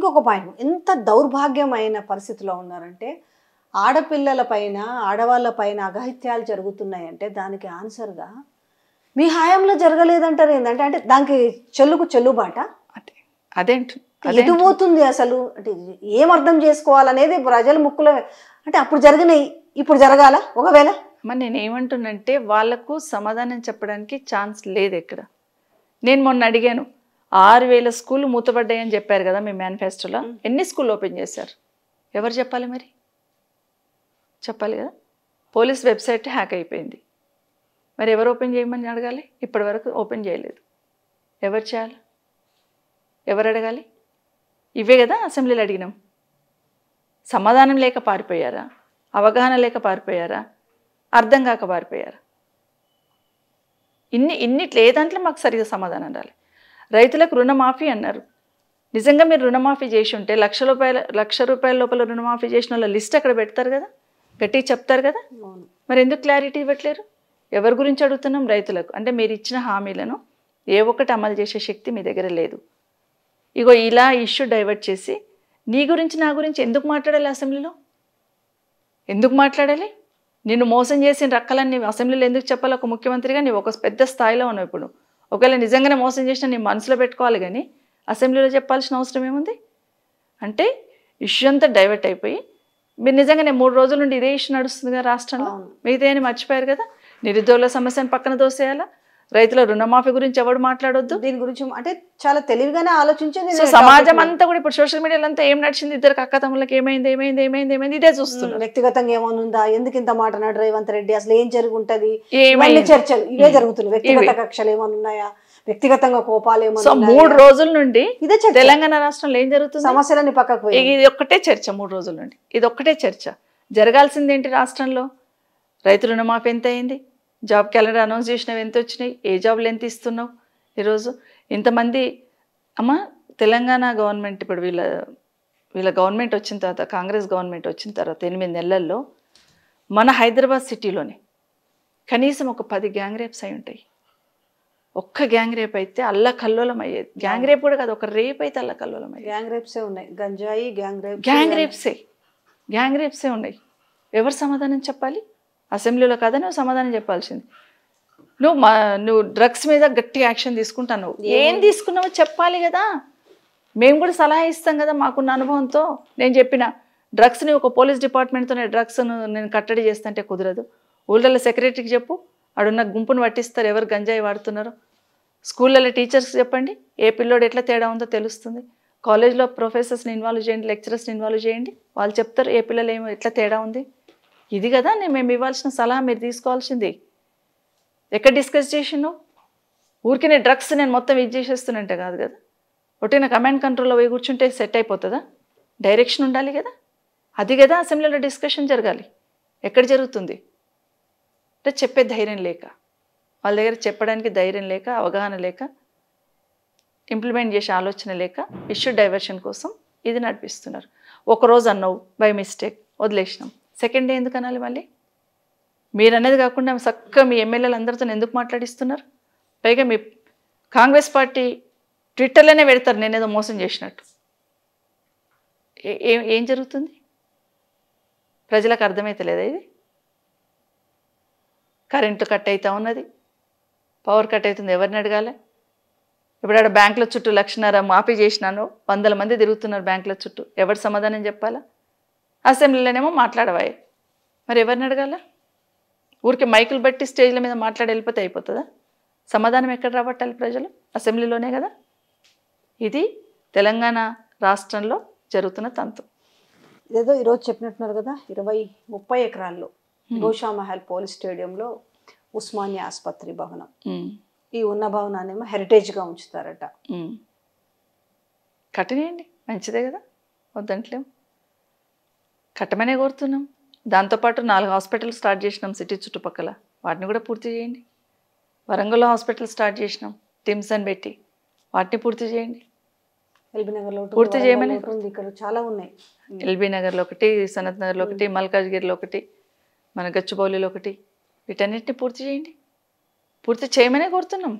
ఇంకొక పాయింట్, ఎంత దౌర్భాగ్యమైన పరిస్థితిలో ఉన్నారంటే ఆడపిల్లల పైన ఆడవాళ్ళ పైన అఘాయిత్యాలు జరుగుతున్నాయంటే దానికి ఆన్సర్గా మీ హయాంలో జరగలేదంటారు ఏంటంటే, అంటే దానికి చెల్లుబాట అదే అదేంటి ఎటు పోతుంది అసలు, అంటే ఏం అర్థం చేసుకోవాలనేది ప్రజల ముక్కులో. అంటే అప్పుడు జరిగినాయి ఇప్పుడు జరగాల ఒకవేళ. మరి నేను ఏమంటున్నంటే వాళ్ళకు సమాధానం చెప్పడానికి ఛాన్స్ లేదు ఎక్కడ. నేను మొన్న అడిగాను 6000 స్కూళ్ళు మూతపడ్డాయని చెప్పారు కదా మీ మేనిఫెస్టోలో, ఎన్ని స్కూల్ ఓపెన్ చేశారు? ఎవరు చెప్పాలి? మరి చెప్పాలి కదా. పోలీస్ వెబ్సైట్ హ్యాక్ అయిపోయింది, మరి ఎవరు ఓపెన్ చేయమని అడగాలి? ఇప్పటి వరకు ఓపెన్ చేయలేదు. ఎవరు చేయాలి? ఎవరు అడగాలి? ఇవే కదా అసెంబ్లీలో అడిగినాం. సమాధానం లేక పారిపోయారా? అవగాహన లేక పారిపోయారా? అర్థం కాక పారిపోయారా? ఇన్నిట్లో ఏ దాంట్లో మాకు సరిగా సమాధానం రాలి. రైతులకు రుణమాఫీ అన్నారు. నిజంగా మీరు రుణమాఫీ చేసి ఉంటే లక్ష రూపాయల లోపల రుణమాఫీ చేసిన వాళ్ళ లిస్ట్ అక్కడ పెడతారు కదా, గట్టిగా చెప్తారు కదా. మరి ఎందుకు క్లారిటీ ఇవ్వట్లేరు? ఎవరి గురించి అడుగుతున్నాం? రైతులకు. అంటే మీరు ఇచ్చిన హామీలను ఏ ఒక్కటి అమలు చేసే శక్తి మీ దగ్గర లేదు. ఇగో ఇలా ఇష్యూ డైవర్ట్ చేసి నీ గురించి నా గురించి ఎందుకు మాట్లాడాలి? అసెంబ్లీలో ఎందుకు మాట్లాడాలి? నిన్ను మోసం చేసిన రక్కలన్నీ అసెంబ్లీలో ఎందుకు చెప్పాలి? ఒక ముఖ్యమంత్రిగా నీవు ఒక పెద్ద స్థాయిలో ఉన్నావు. ఇప్పుడు ఒకవేళ నిజంగానే మోసం చేసినా నీ మనసులో పెట్టుకోవాలి, కానీ అసెంబ్లీలో చెప్పాల్సిన అవసరం ఏముంది? అంటే ఇష్యూ అంతా డైవర్ట్ అయిపోయి మీరు నిజంగానే 3 రోజుల నుండి ఇదే ఇష్యూ నడుస్తుందిగా రాష్ట్రంలో. మిగతా అని మర్చిపోయారు కదా. నిరుద్యోగుల సమస్యను పక్కన దోసేయాలా, రైతుల రుణమాఫీ గురించి ఎవడు మాట్లాడొద్దు. దీని గురించి అంటే చాలా తెలివిగానే ఆలోచించేది. సో సమాజం అంతా కూడా ఇప్పుడు సోషల్ మీడియాలో అంతా ఏం నడిచింది? ఇద్దరికి అక్క తమ్ముళ్ళకి ఏమైంది ఇదే చూస్తున్నారు. వ్యక్తిగతంగా ఏమనుందా, ఎందుకు ఇంత మాట అన్నాడు రేవంత్ రెడ్డి, అసలు ఏం జరుగుంటది, చర్చలు ఇవే జరుగుతున్నాయి. వ్యక్తిగత కక్షలు ఏమన్నాయా, వ్యక్తిగతంగా కోపాలు ఏమన్నా? సో 3 రోజుల నుండి ఇదే తెలంగాణ రాష్ట్రంలో ఏం జరుగుతుంది? సమస్యలన్నీ పక్కకు. ఇది ఒక్కటే చర్చ 3 రోజుల నుండి, ఇది ఒక్కటే చర్చ. జరగాల్సింది ఏంటి రాష్ట్రంలో? రైతు రుణమాఫీ ఎంత అయింది? జాబ్ క్యాలెండర్ అనౌన్స్ చేసినవి ఎంత వచ్చినాయి? ఏ జాబ్లు ఎంత ఇస్తున్నావు? ఈరోజు ఇంతమంది అమ్మ తెలంగాణ గవర్నమెంట్ ఇప్పుడు వీళ్ళ గవర్నమెంట్ వచ్చిన తర్వాత, కాంగ్రెస్ గవర్నమెంట్ వచ్చిన తర్వాత 8 నెలల్లో మన హైదరాబాద్ సిటీలోనే కనీసం ఒక 10 గ్యాంగ్ రేప్స్ అయి ఉంటాయి. ఒక్క గ్యాంగ్ రేప్ అయితే అల్లకల్లోలం అయ్యేది. గ్యాంగ్ రేప్ కూడా కాదు, ఒక రేప్ అయితే అల్లకల్లోలం అయ్యేది. గ్యాంగ్ రేప్సే ఉన్నాయి, గంజాయి గ్యాంగ్ రేప్సే ఉన్నాయి. ఎవరు సమాధానం చెప్పాలి? అసెంబ్లీలో కాదా నువ్వు సమాధానం చెప్పాల్సింది. నువ్వు డ్రగ్స్ మీద గట్టి యాక్షన్ తీసుకుంటాను. ఏం తీసుకున్నావో చెప్పాలి కదా. మేము కూడా సలహా ఇస్తాం కదా మాకున్న అనుభవంతో. నేను చెప్పిన డ్రగ్స్ని ఒక పోలీస్ డిపార్ట్మెంట్తో డ్రగ్స్ను నేను కట్టడి చేస్తుంటే కుదరదు. ఊళ్ళల్లో సెక్రటరీకి చెప్పు, ఆడున్న గుంపును పట్టిస్తారు ఎవరు గంజాయి వాడుతున్నారో. స్కూళ్ళల్లో టీచర్స్కి చెప్పండి, ఏ పిల్లోడు ఎట్లా తేడా ఉందో తెలుస్తుంది. కాలేజ్లో ప్రొఫెసర్స్ని ఇన్వాల్వ్ చేయండి, లెక్చరర్స్ని ఇన్వాల్వ్ చేయండి, వాళ్ళు చెప్తారు ఏ పిల్లలు ఏమో ఎట్లా తేడా ఉంది. ఇది కదా మేము ఇవ్వాల్సిన సలహా, మీరు తీసుకోవాల్సింది. ఎక్కడ డిస్కస్ చేసినావు? ఊరికి నేను డ్రగ్స్ నేను మొత్తం ఇది చేసేస్తున్నంటే కాదు కదా. ఒకటి కమాండ్ కంట్రోల్లో పోయి కూర్చుంటే సెట్ అయిపోతుందా? డైరెక్షన్ ఉండాలి కదా. అది కదా అసెంబ్లీలో డిస్కషన్ జరగాలి. ఎక్కడ జరుగుతుంది? అంటే చెప్పే ధైర్యం లేక, వాళ్ళ దగ్గర చెప్పడానికి ధైర్యం లేక, అవగాహన లేక, ఇంప్లిమెంట్ చేసే ఆలోచన లేక ఇష్యూ డైవర్షన్ కోసం ఇది నడిపిస్తున్నారు. ఒకరోజు అన్నావు బై మిస్టేక్ వదిలేసినాం, సెకండ్ డే ఎందుకు అనాలి? మళ్ళీ మీరు అనేది కాకుండా చక్కగా మీ ఎమ్మెల్యేలు అందరితో ఎందుకు మాట్లాడిస్తున్నారు? పైగా మీ కాంగ్రెస్ పార్టీ ట్విట్టర్లోనే పెడతారు నేనేదో మోసం చేసినట్టు. ఏం జరుగుతుంది? ప్రజలకు అర్థమైతలేదా ఇది? కరెంటు కట్ అవుతా ఉన్నది, పవర్ కట్ అవుతుంది, ఎవరిని అడగాలి? ఇప్పుడు ఆడ బ్యాంకుల చుట్టూ 1,50,000 మాఫీ చేసినాను, 100 మంది తిరుగుతున్నారు బ్యాంకుల చుట్టూ, ఎవరు సమాధానం చెప్పాలా? అసెంబ్లీలోనేమో మాట్లాడవాయి, మరి ఎవరిని అడగాల? ఊరికి మైకులు బట్టి స్టేజ్ల మీద మాట్లాడి వెళ్ళిపోతే అయిపోతుందా? సమాధానం ఎక్కడ రాబట్టాలి ప్రజలు? అసెంబ్లీలోనే కదా. ఇది తెలంగాణ రాష్ట్రంలో జరుగుతున్న తంతు. ఏదో ఈరోజు చెప్పినట్టున్నారు కదా, 20-30 ఎకరాల్లో గోషామహల్ పోలీస్ స్టేడియంలో ఉస్మానియా ఆసుపత్రి భవనం, ఈ ఉన్న భవనాన్ని ఏమో హెరిటేజ్గా ఉంచుతారట. కట్టనేయండి, మంచిదే కదా, వద్దంటలేము, కట్టమనే కోరుతున్నాం. దాంతోపాటు 4 హాస్పిటల్ స్టార్ట్ చేసినాం సిటీ చుట్టుపక్కల, వాటిని కూడా పూర్తి చేయండి. వరంగల్లో హాస్పిటల్ స్టార్ట్ చేసినాం టిమ్స్ అని పెట్టి, వాటిని పూర్తి చేయండి. ఎల్బీ నగర్లో పూర్తి చేయమని, ఇక్కడ చాలా ఉన్నాయి. ఎల్బీ నగర్లో ఒకటి, సనత్ నగర్లో ఒకటి, మల్కాజ్గిరిలో ఒకటి, మన గచ్చిబౌలిలో ఒకటి, వీటన్నిటిని పూర్తి చేయండి. పూర్తి చేయమనే కోరుతున్నాం.